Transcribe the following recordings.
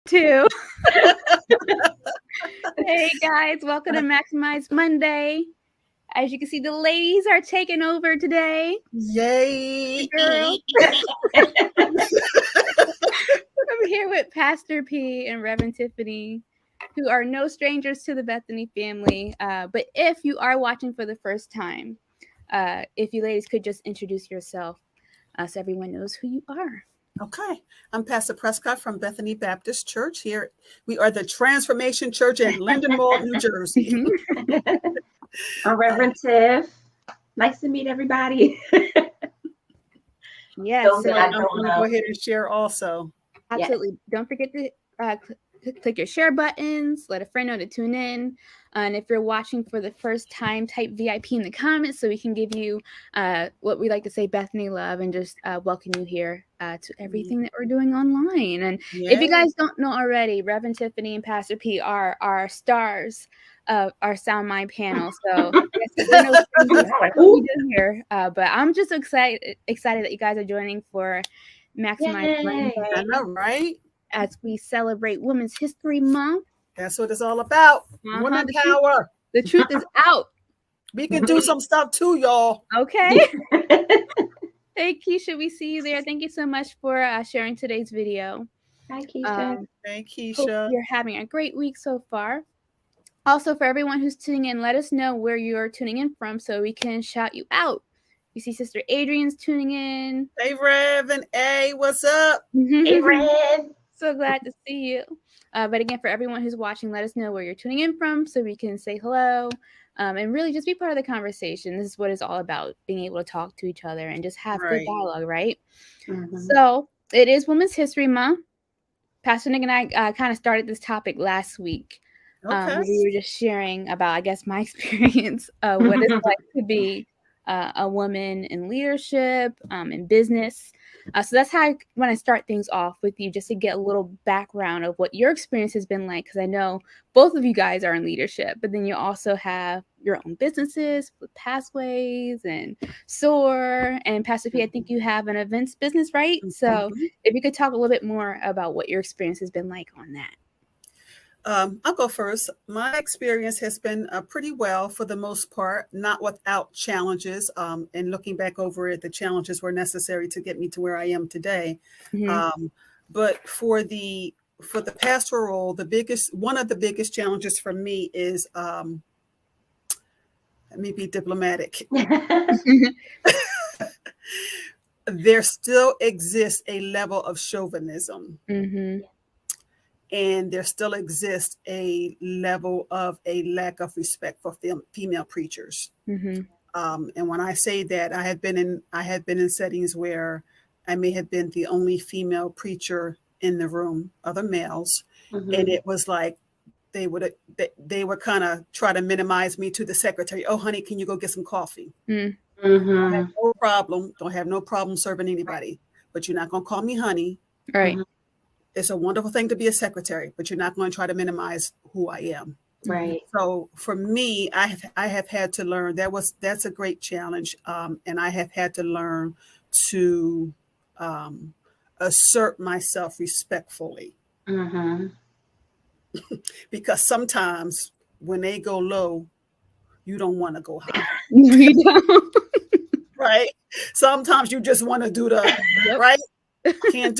Two. Hey guys, welcome to Maximize Monday. As you can see, the ladies are taking over today. Yay! Girl. I'm here with Pastor P and Reverend Tiffany, who are no strangers to the Bethany family. But if you are watching for the first time, if you ladies could just introduce yourself so everyone knows who you are. Okay, I'm Pastor Prescott from Bethany Baptist Church. Here we are the Transformation Church in Lindenwood, New Jersey. I'm Reverend Tiff. Nice to meet everybody. Yes, I'm going to go ahead and share also. Absolutely. Yes. Don't forget to click your share buttons, let a friend know to tune in. And if you're watching for the first time, type VIP in the comments so we can give you what we like to say, Bethany love, and just welcome you here to everything that we're doing online. And if you guys don't know already, Reverend Tiffany and Pastor P are our stars of our Sound Mind panel. So what we do here. But I'm just excited that you guys are joining for Maximize Monday. I know, right? As we celebrate Women's History Month. That's what it's all about. Women power. The truth is out. We can do some stuff too, y'all. Okay. Hey, Keisha, we see you there. Thank you so much for sharing today's video. Hi, Keisha. Thank Keisha. Hope you're having a great week so far. Also, for everyone who's tuning in, let us know where you're tuning in from so we can shout you out. You see Sister Adrian's tuning in. Hey, Rev and A, what's up? Hey, Rev. So glad to see you. But again, for everyone who's watching, let us know where you're tuning in from so we can say hello and really just be part of the conversation. This is what it's all about, being able to talk to each other and just have good dialogue, right? Mm-hmm. So it is Women's History Month. Pastor Nick and I kind of started this topic last week. Okay. We were just sharing about, I guess, my experience, what it's like to be a woman in leadership, in business. So that's how I want to start things off with you, just to get a little background of what your experience has been like. Because I know both of you guys are in leadership, but then you also have your own businesses with Pathways and SOAR. And Pastor P, I think you have an events business, right? Mm-hmm. So if you could talk a little bit more about what your experience has been like on that. I'll go first. My experience has been pretty well for the most part, not without challenges. And looking back over it, the challenges were necessary to get me to where I am today. Mm-hmm. But for the pastoral role, one of the biggest challenges for me is, let me be diplomatic. There still exists a level of chauvinism. Mm-hmm. And there still exists a level of a lack of respect for female preachers. Mm-hmm. And when I say that, I have been in settings where I may have been the only female preacher in the room, other males, mm-hmm. and it was like they would kind of try to minimize me to the secretary. Oh, honey, can you go get some coffee? Mm-hmm. I have no problem. Don't have no problem serving anybody, but you're not gonna call me honey, right? Mm-hmm. It's a wonderful thing to be a secretary, but you're not going to try to minimize who I am. Right. So for me, I have had to learn that's a great challenge. And I have had to learn to assert myself respectfully. Mm-hmm. Because sometimes when they go low, you don't want to go high. You don't. Right. Sometimes you just want to do right. Can't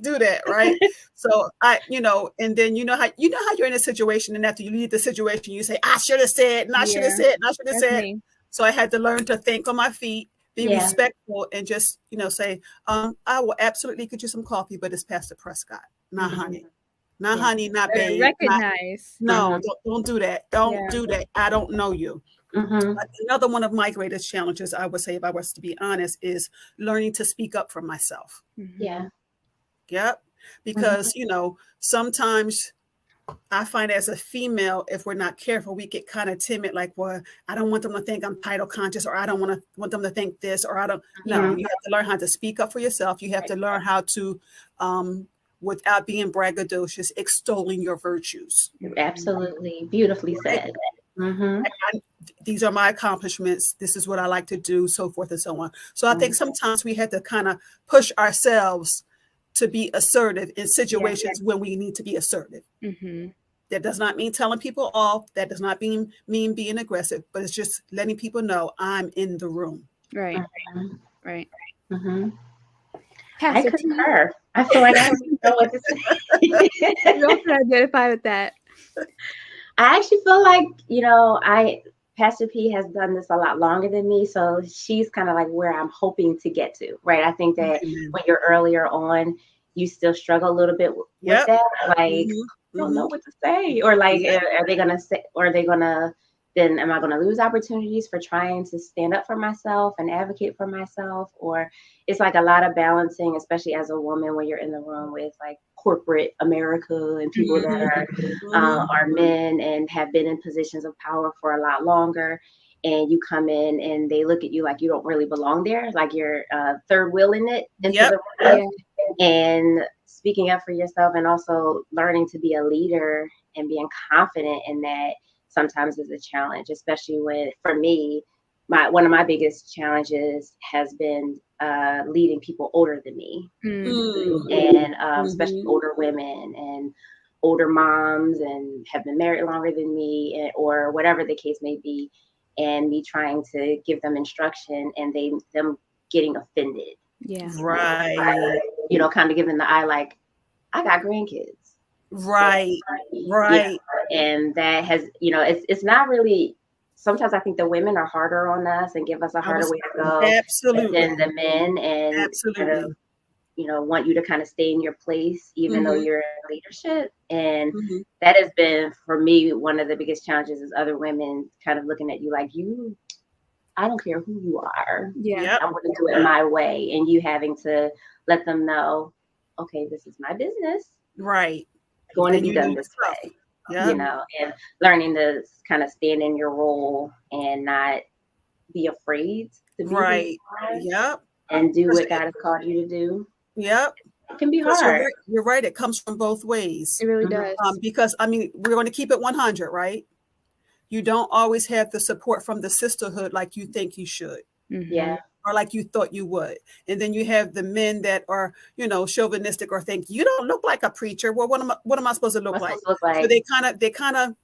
do that, right? So and then you know how you're in a situation, and after you leave the situation, you say, I should have said, and I should have said, and I should have said. Me. So I had to learn to think on my feet, be respectful, and just say, I will absolutely get you some coffee, but it's Pastor Prescott, not honey. Not honey, not babe. Recognize. Don't do that. Don't do that. I don't know you. Mm-hmm. Another one of my greatest challenges, I would say, if I was to be honest, is learning to speak up for myself. Yeah. Yep. Because, sometimes I find as a female, if we're not careful, we get kind of timid, like, well, I don't want them to think I'm title conscious, or I don't want them to think this, or I don't. No, you have to learn how to speak up for yourself. You have to learn how to, without being braggadocious, extolling your virtues. Absolutely. Beautifully said. Mm-hmm. These are my accomplishments. This is what I like to do, so forth and so on. So I think sometimes we had to kind of push ourselves to be assertive in situations when we need to be assertive. Mm-hmm. That does not mean telling people off. That does not mean being aggressive, but it's just letting people know I'm in the room. Right. Mhm. Right. Mhm. I Pastor T, concur. I feel like I don't even know what to say. you also identify with that. I actually feel like, Pastor P has done this a lot longer than me. So she's kind of like where I'm hoping to get to, right? I think that Amen. when you're earlier on, you still struggle a little bit with Yep. that. Like, Mm-hmm. I don't know what to say. Or like, Yep. are they going to say, or are they going to, then am I going to lose opportunities for trying to stand up for myself and advocate for myself? Or it's like a lot of balancing, especially as a woman when you're in the room with like corporate America and people that are men and have been in positions of power for a lot longer. And you come in and they look at you like you don't really belong there, like you're third wheeling it into Yep. the room. And speaking up for yourself and also learning to be a leader and being confident in that sometimes is a challenge, especially when, for me, one of my biggest challenges has been leading people older than me, and especially older women and older moms and have been married longer than me, or whatever the case may be, and me trying to give them instruction and them getting offended. Yeah. Right. Kind of giving the eye like, I got grandkids. Right. Right. Yeah. And that has, it's not really, sometimes I think the women are harder on us and give us a harder way to go than the men, and absolutely kind of, want you to kind of stay in your place, even though you're in leadership. And that has been, for me, one of the biggest challenges is other women kind of looking at you like, I don't care who you are. Yeah. I'm going to do it my way. And you having to let them know, okay, this is my business. Right. It's going to be done this way. And learning to kind of stand in your role and not be afraid to be and do what God has called you to do. Yep. It can be hard. You're right. It comes from both ways. It really does. Because, we're going to keep it 100, right? You don't always have the support from the sisterhood like you think you should. Yeah. Or like you thought you would. And then you have the men that are, chauvinistic or think you don't look like a preacher. Well, what am I supposed to look like? So they kind of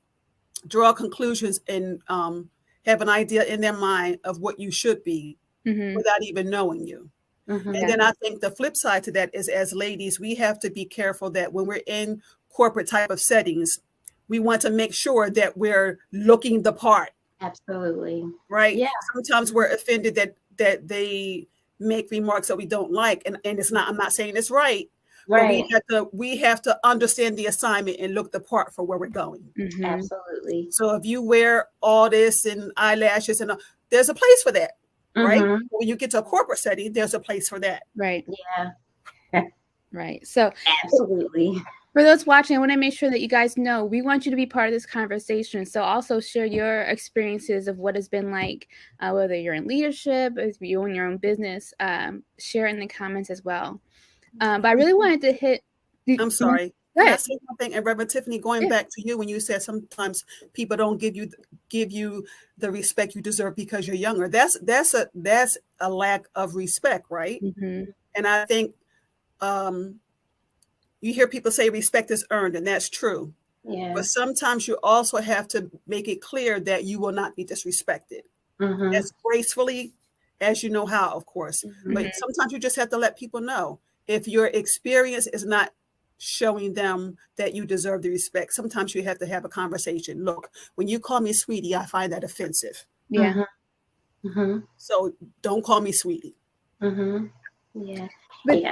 draw conclusions and have an idea in their mind of what you should be without even knowing you. And then I think the flip side to that is, as ladies, we have to be careful that when we're in corporate type of settings, we want to make sure that we're looking the part. Absolutely. Right. Yeah. Sometimes we're offended that they make remarks that we don't like. And it's not, I'm not saying it's right. Right. But we have to understand the assignment and look the part for where we're going. Absolutely. So if you wear all this and eyelashes and there's a place for that. Right. When you get to a corporate setting, there's a place for that. Right. Yeah. Right. So absolutely. For those watching, I want to make sure that you guys know we want you to be part of this conversation. So also share your experiences of what it's been like, whether you're in leadership, if you own your own business, share in the comments as well. But I really wanted to hit. I'm sorry. Can I say something? And Reverend Tiffany, going back to you when you said sometimes people don't give you the respect you deserve because you're younger. That's a lack of respect, right? And I think you hear people say respect is earned, and that's true. Yeah. But sometimes you also have to make it clear that you will not be disrespected as gracefully as you know how, of course. But sometimes you just have to let people know if your experience is not showing them that you deserve the respect. Sometimes you have to have a conversation. Look, when you call me sweetie, I find that offensive. Yeah. So don't call me sweetie. Yeah. But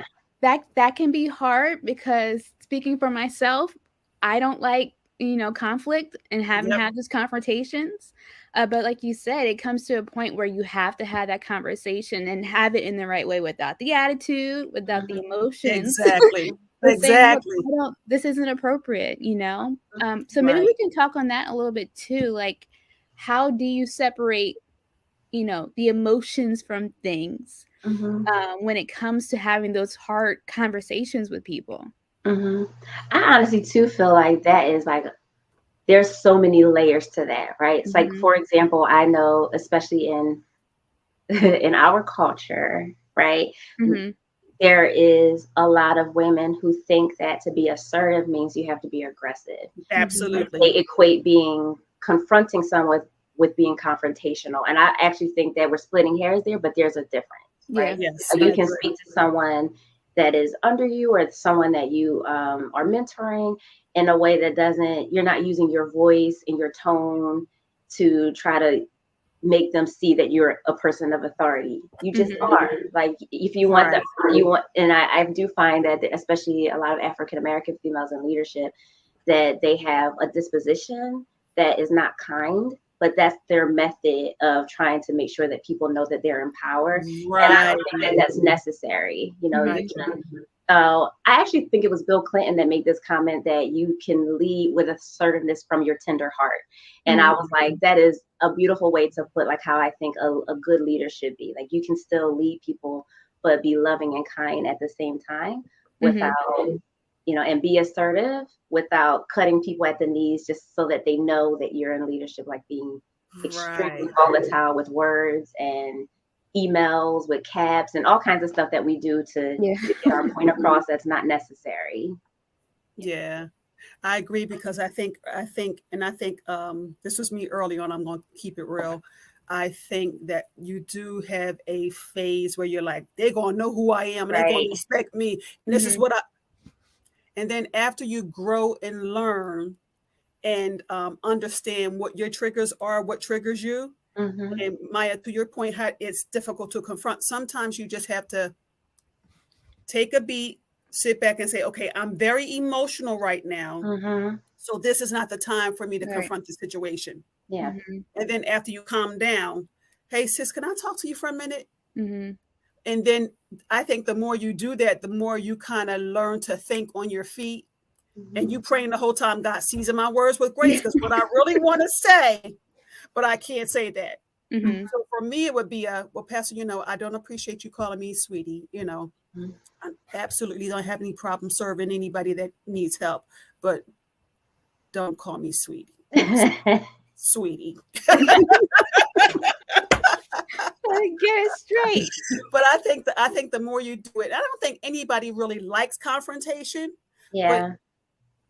that can be hard because speaking for myself, I don't like, conflict and having to have those confrontations. But like you said, it comes to a point where you have to have that conversation and have it in the right way without the attitude, without the emotions. Exactly. Exactly. Saying, this isn't appropriate, So maybe we can talk on that a little bit too. Like, how do you separate, the emotions from things when it comes to having those hard conversations with people? I honestly too feel like that is like, there's so many layers to that, right? It's like, for example, I know, especially in our culture, right? there is a lot of women who think that to be assertive means you have to be aggressive. Absolutely. They equate confronting someone with being confrontational. And I actually think that we're splitting hairs there, but there's a difference, right? Yes. You can speak to someone that is under you or someone that you are mentoring in a way that you're not using your voice and your tone to try to make them see that you're a person of authority. You just are. Like, if you want them, and I do find that especially a lot of African-American females in leadership, that they have a disposition that is not kind, but that's their method of trying to make sure that people know that they're empowered. Right. And I don't think that that's necessary. You know, I actually think it was Bill Clinton that made this comment that you can lead with assertiveness from your tender heart. And I was like, that is a beautiful way to put like how I think a good leader should be. Like, you can still lead people, but be loving and kind at the same time without, you know, and be assertive without cutting people at the knees just so that they know that you're in leadership, like being extremely volatile with words and emails with caps and all kinds of stuff that we do to get our point across that's not necessary. Yeah, I agree, because I think this was me early on. I'm going to keep it real. I think that you do have a phase where you're like, they're going to know who I am and they're going to respect me. And this is what and then after you grow and learn and understand what your triggers are, what triggers you, and Maya, to your point, how it's difficult to confront. Sometimes you just have to take a beat, sit back and say, okay, I'm very emotional right now. So this is not the time for me to confront the situation. Yeah. And then after you calm down, hey, sis, can I talk to you for a minute? And then I think the more you do that, the more you kind of learn to think on your feet. And you praying the whole time, God, season my words with grace, because what I really want to say, but I can't say that. So for me, it would be well, Pastor, you know, I don't appreciate you calling me sweetie. You know, I absolutely don't have any problem serving anybody that needs help, but don't call me sweetie. Sweetie. Get it straight. But I think the more you do it, I don't think anybody really likes confrontation. Yeah. But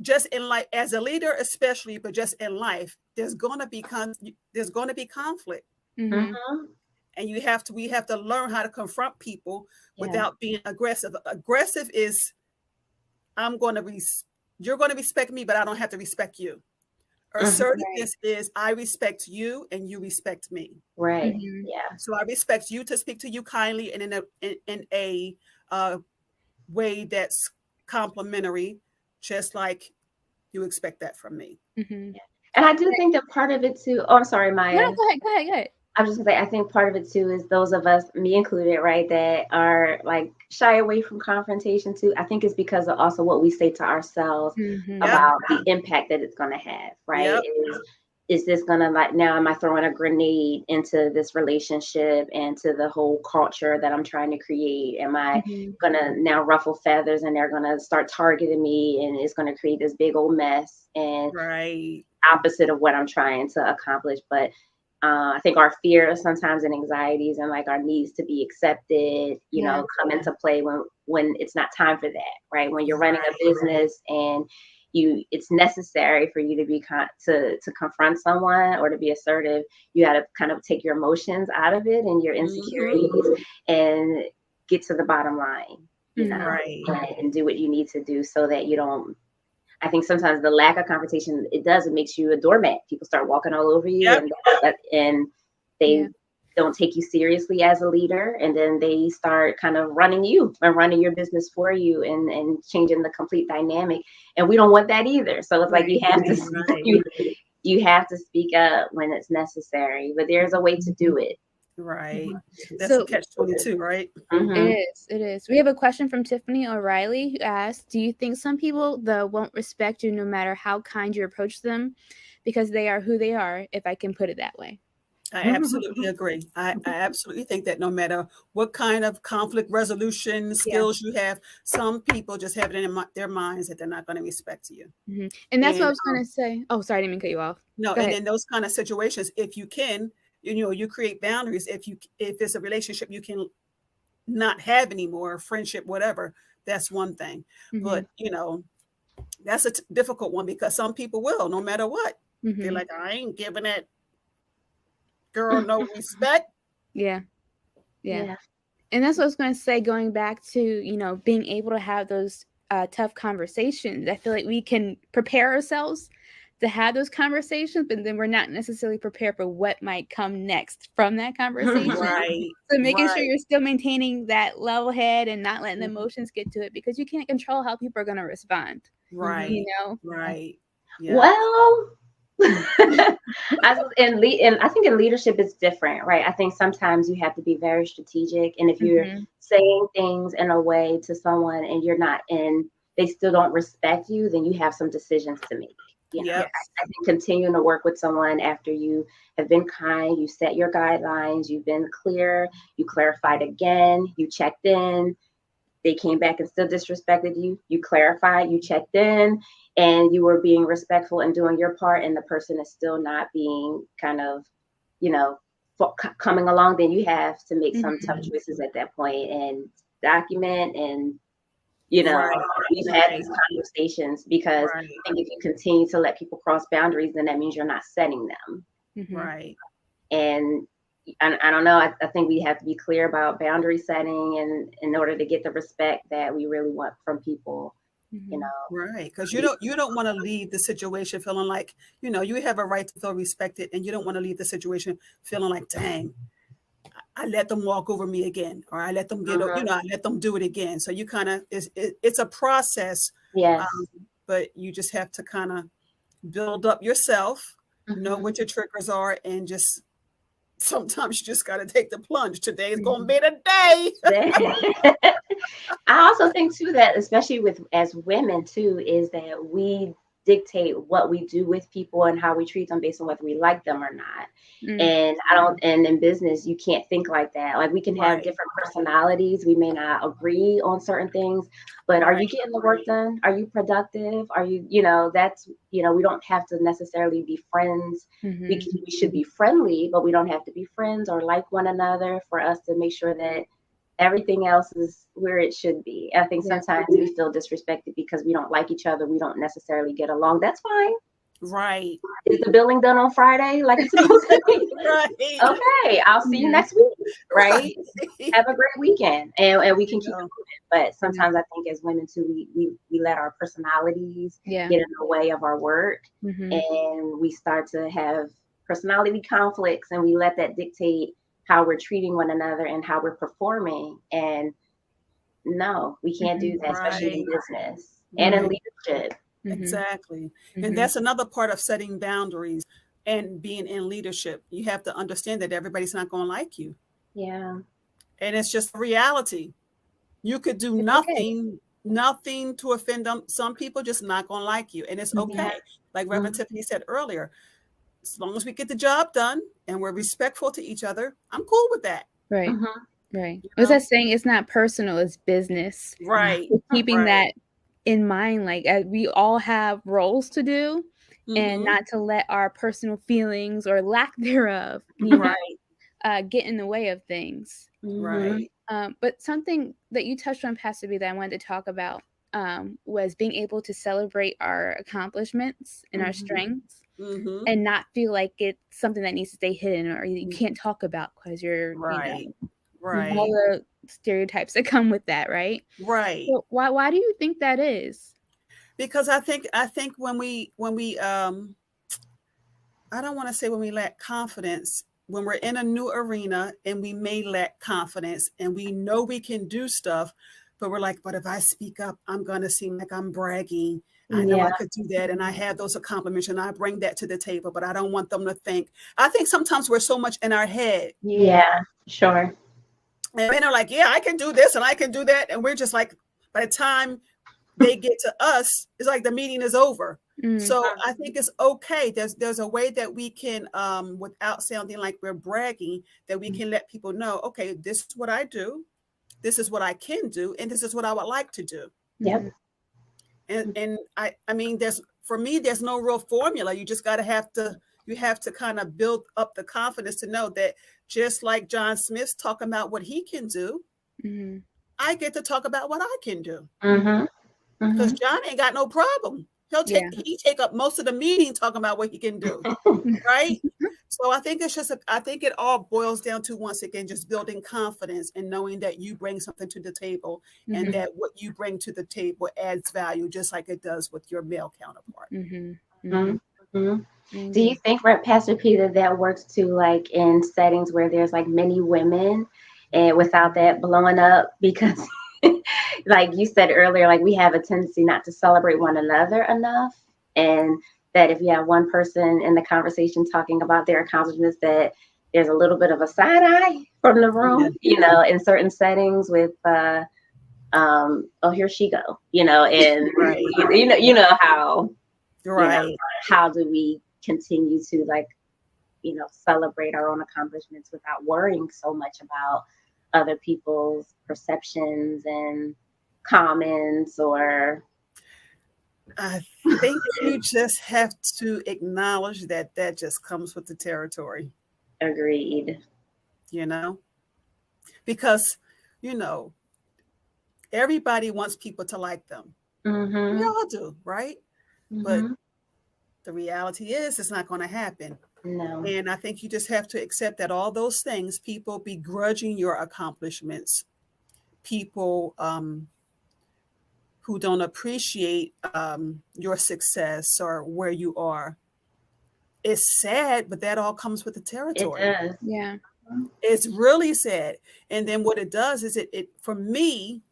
just in life, as a leader, especially, but just in life, there's going to be conflict. And we have to learn how to confront people without being aggressive. Aggressive is, you're going to respect me, but I don't have to respect you. Assertiveness is, I respect you and you respect me. Right. Yeah. So I respect you to speak to you kindly and in a way that's complimentary, just like you expect that from me. And I do think that part of it too. Oh, I'm sorry, Maya. No, go ahead. I was just gonna say, I think part of it too is those of us, me included, right, that are like shy away from confrontation too. I think it's because of also what we say to ourselves about the impact that it's gonna have, right? Is this gonna, like, now am I throwing a grenade into this relationship and to the whole culture that I'm trying to create? Am I gonna now ruffle feathers and they're gonna start targeting me and it's gonna create this big old mess and opposite of what I'm trying to accomplish? But I think our fears sometimes and anxieties and like our needs to be accepted, you know, come into play when it's not time for that, right? When you're running a business and it's necessary for you to be to confront someone or to be assertive. You got to kind of take your emotions out of it and your insecurities and get to the bottom line, you know, and do what you need to do so that you don't. I think sometimes the lack of confrontation, it makes you a doormat. People start walking all over you and they don't take you seriously as a leader. And then they start kind of running you and running your business for you and changing the complete dynamic. And we don't want that either. So it's like you have to you have to speak up when it's necessary, but there's a way to do it. Right. That's a catch-22, right? It is. We have a question from Tiffany O'Reilly who asked, do you think some people, though, won't respect you no matter how kind you approach them because they are who they are, if I can put it that way? I absolutely agree. I absolutely think that no matter what kind of conflict resolution skills you have, some people just have it in their minds that they're not going to respect you. And that's what I was going to say. Oh, sorry, I didn't mean to cut you off. No, and in those kind of situations, if you can, you know, you create boundaries. If it's a relationship, you can not have anymore, friendship, whatever, that's one thing. But, that's a difficult one because some people will, no matter what. They're like, I ain't giving that girl no respect. Yeah. And that's what I was going to say, going back to, being able to have those tough conversations. I feel like we can prepare ourselves to have those conversations, but then we're not necessarily prepared for what might come next from that conversation. Right. So making sure you're still maintaining that level head and not letting the emotions get to it, because you can't control how people are going to respond. Right. Right. Yeah. Well, I think in leadership it's different, right? I think sometimes you have to be very strategic, and if you're saying things in a way to someone and you're not they still don't respect you, then you have some decisions to make. I think continuing to work with someone after you have been kind, you set your guidelines, you've been clear, you clarified again, you checked in, they came back and still disrespected you, you clarified, you checked in, and you were being respectful and doing your part, and the person is still not being kind of, coming along, then you have to make some tough choices at that point and document and we've had these conversations, because I think if you continue to let people cross boundaries, then that means you're not setting them. Right. And I don't know. I think we have to be clear about boundary setting, and in order to get the respect that we really want from people, Right. Because you don't want to leave the situation feeling like, you have a right to feel respected, and you don't want to leave the situation feeling like, dang, I let them walk over me again, or I let them get, I let them do it again. So you kind of, it's a process. Yes. But you just have to kind of build up yourself, know what your triggers are, and just sometimes you just got to take the plunge. Today is going to be the day. I also think too that, especially as women too, is that we dictate what we do with people and how we treat them based on whether we like them or not. And and in business, you can't think like that. Like, we can have different personalities. We may not agree on certain things, but are you getting the work done? Are you productive? Are you, that's, we don't have to necessarily be friends. We should be friendly, but we don't have to be friends or like one another for us to make sure that everything else is where it should be. I think sometimes we feel disrespected because we don't like each other. We don't necessarily get along. That's fine. Right. Is the billing done on Friday like it's supposed to be? Right. Okay, I'll see you next week. Right. Have a great weekend, and we can keep moving. But sometimes I think as women too, we let our personalities get in the way of our work, and we start to have personality conflicts, and we let that dictate how we're treating one another and how we're performing. And no, we can't do that, especially in business and in leadership. Exactly. And that's another part of setting boundaries and being in leadership. You have to understand that everybody's not going to like you. Yeah. And it's just reality. You could do nothing to offend them. Some people just not going to like you. And it's okay. Like Reverend Tiffany said earlier, as long as we get the job done and we're respectful to each other, I'm cool with that. Right. Right. What's that saying? It's not personal, it's business. Right. So keeping that in mind, like, we all have roles to do, and not to let our personal feelings or lack thereof get in the way of things. Right. But something that you touched on, Pastor B, that I wanted to talk about was being able to celebrate our accomplishments and our strengths, and not feel like it's something that needs to stay hidden or you can't talk about because you're all the stereotypes that come with that, right? Right. So why do you think that is? Because I think when we I don't want to say when we lack confidence, when we're in a new arena and we may lack confidence and we know we can do stuff, but we're like, but if I speak up, I'm going to seem like I'm bragging. I know I could do that, and I have those accomplishments, and I bring that to the table, but I don't want them to think. I think sometimes we're so much in our head. Yeah, sure. And they're like, yeah, I can do this and I can do that. And we're just like, by the time they get to us, it's like the meeting is over. So I think it's okay. There's a way that we can, without sounding like we're bragging, that we can let people know, okay, this is what I do. This is what I can do. And this is what I would like to do. Yep. And I mean, for me, there's no real formula. You just got to have to kind of build up the confidence to know that, just like John Smith's talking about what he can do, Mm-hmm. I get to talk about what I can do. Mm-hmm. Because Mm-hmm. John ain't got no problem. He take up most of the meeting talking about what he can do, right? So I think I think it all boils down to, once again, just building confidence and knowing that you bring something to the table, Mm-hmm. and that what you bring to the table adds value, just like it does with your male counterpart. Mm-hmm. Mm-hmm. Mm-hmm. Do you think, Pastor Peter, that works too, like in settings where there's like many women, and without that blowing up? Because like you said earlier, like we have a tendency not to celebrate one another enough, and that if you have one person in the conversation talking about their accomplishments, that there's a little bit of a side eye from the room, in certain settings with oh, here she go, and Right. how Right. how do we continue to celebrate our own accomplishments without worrying so much about other people's perceptions and comments? Or I think you just have to acknowledge that just comes with the territory. Agreed. Because, everybody wants people to like them. Mm-hmm. We all do, right? Mm-hmm. But the reality is, it's not going to happen. No. And I think you just have to accept that all those things, people begrudging your accomplishments, people who don't appreciate your success or where you are, it's sad, but that all comes with the territory. It does. Yeah. It's really sad. And then what it does is it for me,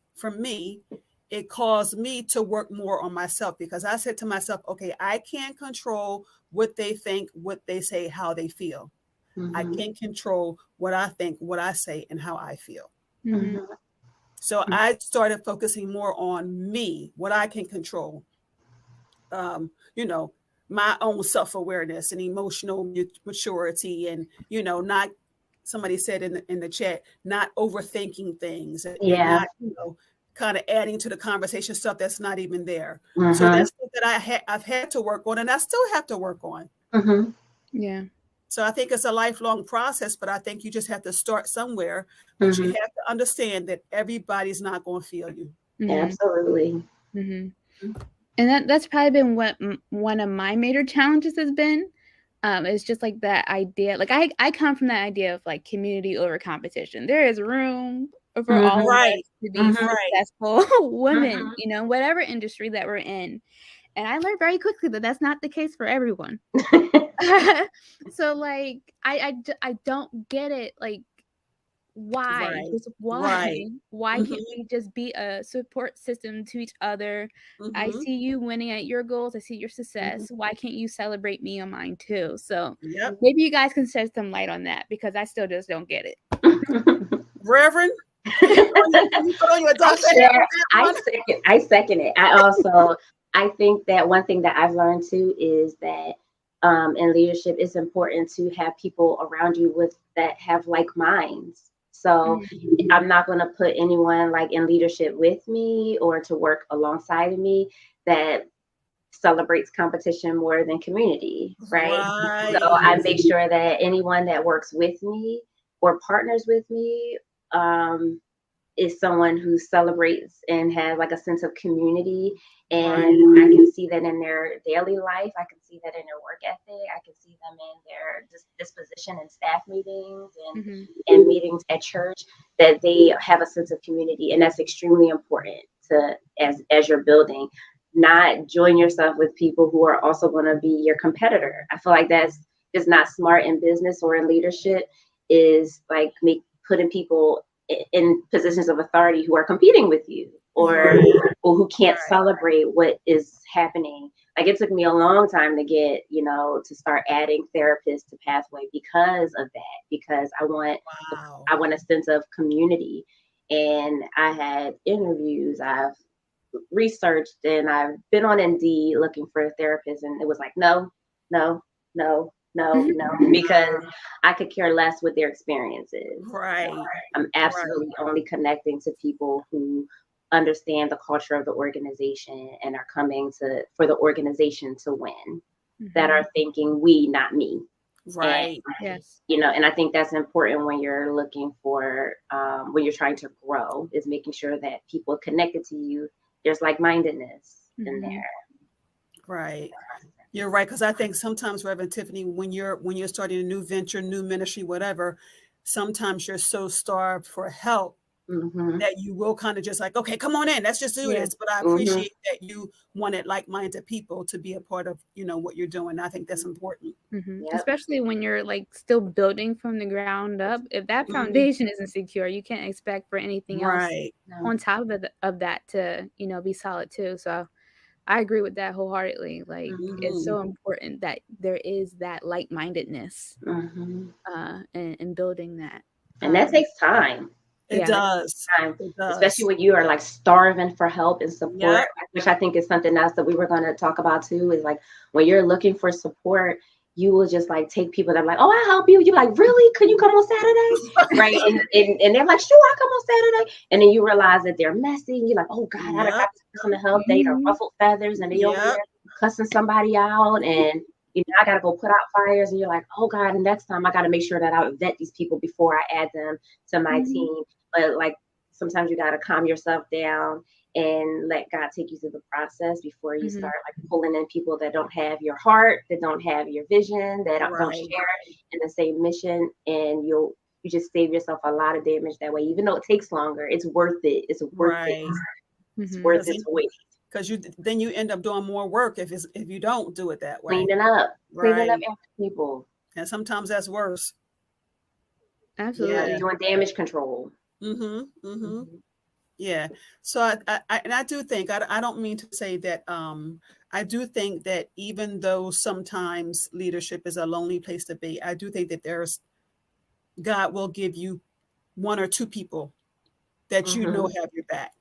it caused me to work more on myself, because I said to myself, okay, I can't control what they think, what they say, how they feel. Mm-hmm. I can't control what I think, what I say, and how I feel. Mm-hmm. So I started focusing more on me, what I can control. My own self-awareness and emotional maturity, and not, somebody said in the chat, not overthinking things, and Yeah. not kind of adding to the conversation stuff that's not even there. Mm-hmm. So that's stuff that I've had to work on, and I still have to work on. Mm-hmm. Yeah. So I think it's a lifelong process, but I think you just have to start somewhere. But Mm-hmm. you have to understand that everybody's not going to feel you. Mm-hmm. Absolutely. Mm-hmm. And that's probably been what one of my major challenges has been. It's just like that idea. Like I come from that idea of like community over competition. There is room for all of us to be successful women, whatever industry that we're in. And I learned very quickly that that's not the case for everyone. So like I don't get it. Like why? Right. Just why? Right. Why can't we just be a support system to each other? I see you winning at your goals. I see your success. Why can't you celebrate me on mine too? So maybe you guys can shed some light on that, because I still just don't get it. Reverend, I second it. I think that one thing that I've learned too is that in leadership, it's important to have people around you that have like minds. So I'm not going to put anyone like in leadership with me or to work alongside of me that celebrates competition more than community, right? So I make sure that anyone that works with me or partners with me is someone who celebrates and has like a sense of community. And I can see that in their daily life. I can see that in their work ethic. I can see them in their disposition in staff meetings and meetings at church, that they have a sense of community. And that's extremely important as you're building. Not join yourself with people who are also going to be your competitor. I feel like that's just not smart in business or in leadership, is like putting people in positions of authority who are competing with you, or who can't celebrate what is happening. Like it took me a long time to get, to start adding therapists to Pathway because of that, because I want a sense of community. And I had interviews, I've researched, and I've been on Indeed looking for a therapist, and it was like, no, because I could care less what their experience is. Right. I'm absolutely only connecting to people who understand the culture of the organization and are coming for the organization to win, that are thinking we, not me. Right. Yes. You know, and I think that's important when you're looking for, when you're trying to grow, is making sure that people connected to you, there's like-mindedness in there. Right. You're right. Because I think sometimes, Reverend Tiffany, when you're starting a new venture, new ministry, whatever, sometimes you're so starved for help that you will kind of just like, okay, come on in, let's just do this. But I appreciate that you wanted like-minded people to be a part of, you know, what you're doing. I think that's important. Yep. Especially when you're like still building from the ground up. If that foundation isn't secure, you can't expect for anything else on top of that to, you know, be solid too. So I agree with that wholeheartedly. Like it's so important that there is that like-mindedness and building that. And that takes time. It does. It does. Especially when you are like starving for help and support, which I think is something else that we were going to talk about too, is like when you're looking for support, you will just like take people that are like, oh, I'll help you. You're like, really? Could you come on Saturday? Right. And they're like, sure, I'll come on Saturday. And then you realize that they're messy. And you're like, oh God, I got this person to help. They are ruffled feathers and they over there cussing somebody out. And you know, I got to go put out fires. And you're like, oh God, and next time I got to make sure that I vet these people before I add them to my team. But like sometimes you got to calm yourself down and let God take you through the process before you start like pulling in people that don't have your heart, that don't have your vision, that don't share in the same mission. And you just save yourself a lot of damage that way. Even though it takes longer, it's worth it. It's worth it. It's worth its weight. Because then you end up doing more work if you don't do it that way. Cleaning up after people. And sometimes that's worse. Absolutely. Yeah, doing damage control. Yeah. So I do think, I don't mean to say that, I do think that even though sometimes leadership is a lonely place to be, I do think that God will give you one or two people that you know have your back.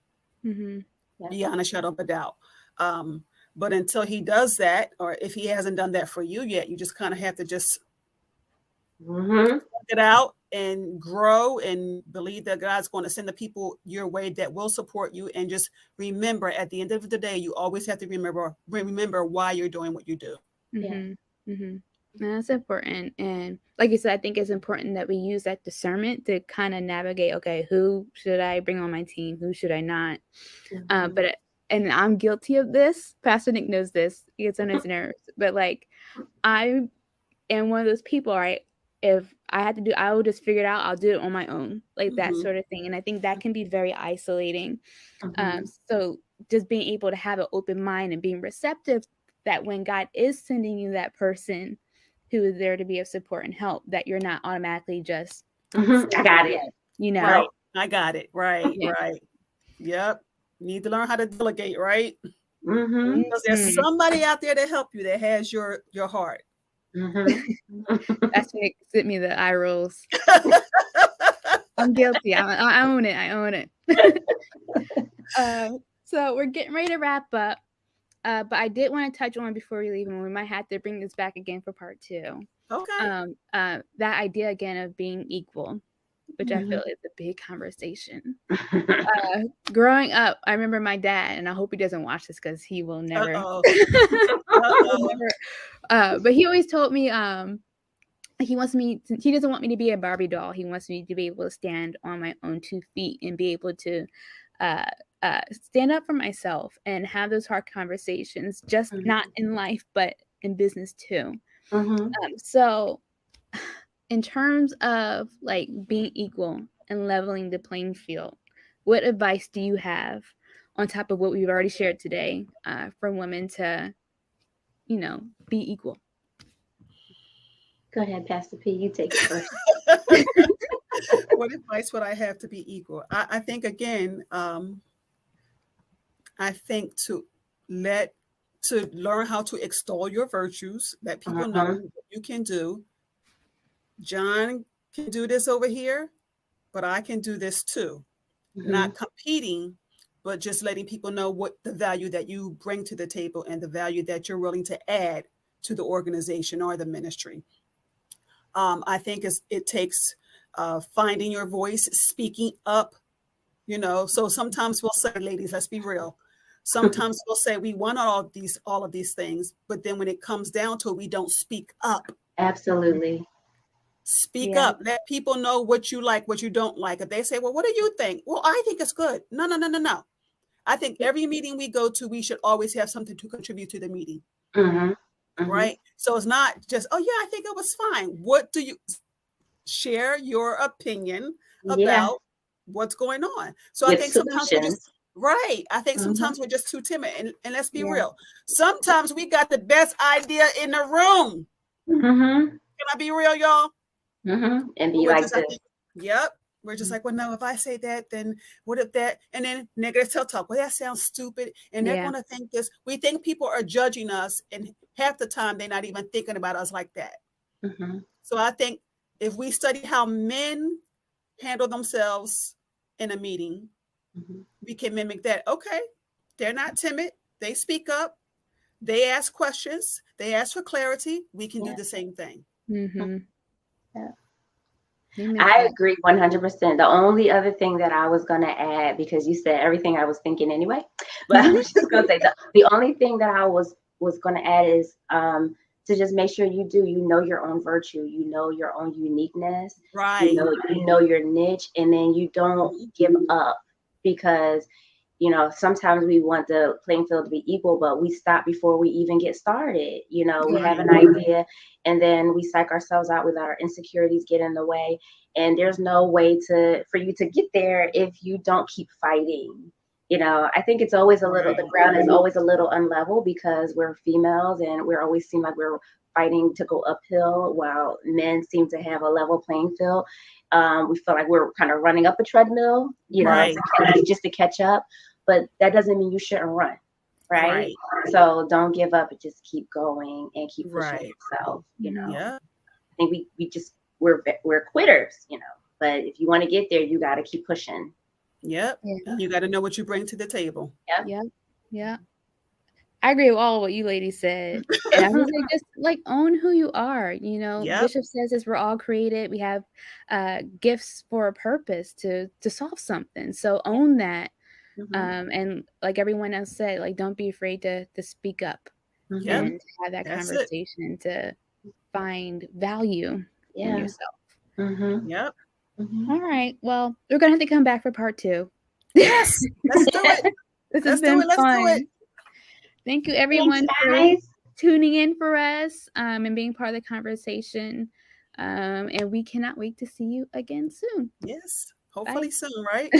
Beyond a shadow of a doubt. But until he does that, or if he hasn't done that for you yet, you just kind of have to just work it out and grow and believe that God's going to send the people your way that will support you. And just remember, at the end of the day, you always have to remember why you're doing what you do. That's important. And like you said, I think it's important that we use that discernment to kind of navigate, okay, who should I bring on my team? Who should I not? And I'm guilty of this. Pastor Nick knows this. He gets on his nerves. But like, I am one of those people, right? If I had to do, I will just figure it out. I'll do it on my own, like that sort of thing. And I think that can be very isolating. So just being able to have an open mind and being receptive that when God is sending you that person who is there to be of support and help, that you're not automatically just, I got it. You know, right. I got it. Right. Right. Yep. You need to learn how to delegate, right? Because there's somebody out there to help you that has your heart. That's what sent me the eye rolls. I'm guilty. I own it. I own it. So we're getting ready to wrap up. But I did want to touch on before we leave, and we might have to bring this back again for part 2. Okay. That idea again of being equal, which I feel is a big conversation. Growing up, I remember my dad, and I hope he doesn't watch this because he will never. But he always told me he doesn't want me to be a Barbie doll. He wants me to be able to stand on my own 2 feet and be able to stand up for myself and have those hard conversations, just not in life, but in business too. So in terms of like being equal and leveling the playing field, what advice do you have on top of what we've already shared today for women to, you know, be equal? Go ahead, Pastor P. You take it first. What advice would I have to be equal? I think, again, I think to learn how to extol your virtues, let people know what you can do. John can do this over here, but I can do this too. Not competing, but just letting people know what the value that you bring to the table and the value that you're willing to add to the organization or the ministry. I think it takes finding your voice, speaking up, you know. So sometimes we'll say, ladies, let's be real. Sometimes we'll say we want all of these things, but then when it comes down to it, we don't speak up. Absolutely. Speak up. Let people know what you like, what you don't like. If they say, well, what do you think? Well, I think it's good. No. I think every meeting we go to, we should always have something to contribute to the meeting. Right? So it's not just, oh, yeah, I think it was fine. What do you share your opinion about what's going on? So I think sometimes we're just, right. I think sometimes we're just too timid. And let's be real. Sometimes we got the best idea in the room. Can I be real, y'all? And be like this. Yep. We're just like, well, no, if I say that, then what if that? And then negative self-talk. Well, that sounds stupid. And they're going to think this. We think people are judging us. And half the time, they're not even thinking about us like that. So I think if we study how men handle themselves in a meeting, we can mimic that. Okay. They're not timid. They speak up. They ask questions. They ask for clarity. We can do the same thing. I agree 100%. The only other thing that I was going to add, because you said everything I was thinking anyway, but I was just going to say the only thing that I was going to add is to just make sure you know your own virtue, you know your own uniqueness, right? You know your niche, and then you don't give up, because you know, sometimes we want the playing field to be equal, but we stop before we even get started. You know, we have an idea and then we psych ourselves out, with our insecurities get in the way. And there's no way for you to get there if you don't keep fighting. You know, I think it's always a little, the ground is always a little unlevel because we're females and we're always seem like we're fighting to go uphill, while men seem to have a level playing field. We feel like we're kind of running up a treadmill, you know, just to catch up. But that doesn't mean you shouldn't run, right? So don't give up, and just keep going and keep pushing yourself. You know, I think we're quitters, you know. But if you want to get there, you got to keep pushing. You got to know what you bring to the table. Yeah. I agree with all what you ladies said. And I would say just like own who you are. You know, Bishop says this, we're all created. We have gifts for a purpose to solve something. So own that. And like everyone else said, like, don't be afraid to speak up and have that conversation to find value in yourself. All right. Well, we're going to have to come back for part 2. Yes. Let's do it. This has been fun. Thank you, everyone, for tuning in for us and being part of the conversation. And we cannot wait to see you again soon. Yes. Hopefully soon, right?